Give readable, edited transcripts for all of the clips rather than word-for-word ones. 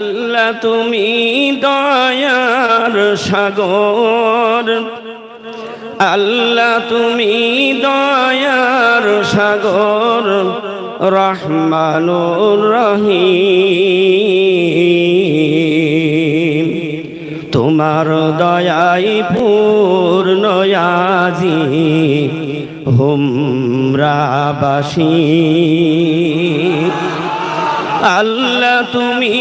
আল্লাহ তুমি দয়ার সাগর, আল্লাহ তুমি দয়ার সাগর, রহমানুর রহিম। তোমার দয়াই পূর্ণ আজি হুমরাবাসী। আল্লাহ তুমি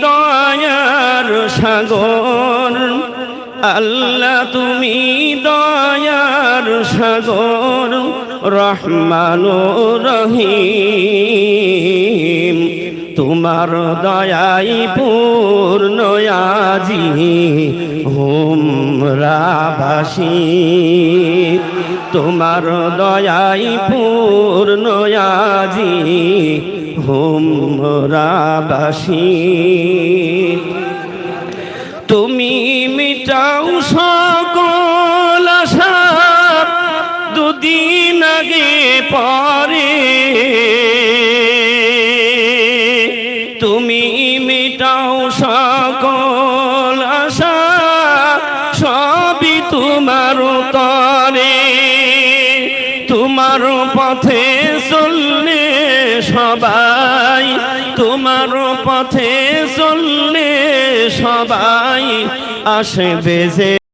দয়ার সাগর, আল্লাহ তুমি দয়ার সাগর, রহমানুর রহিম। তোমার দয়াই পূর্ণ আজি হুমরাবাসী। তোমার দয়াই পূর্ণ আজি হুমরাবাসী। তুমি মিটাও সকল আশা দুদিন আগে পরে। তুমি মিটাও সকল আশা সবই তোমার তরে। তোমার পথে চললে সবাই, তোমার পথে চললে সবাই আসবে যে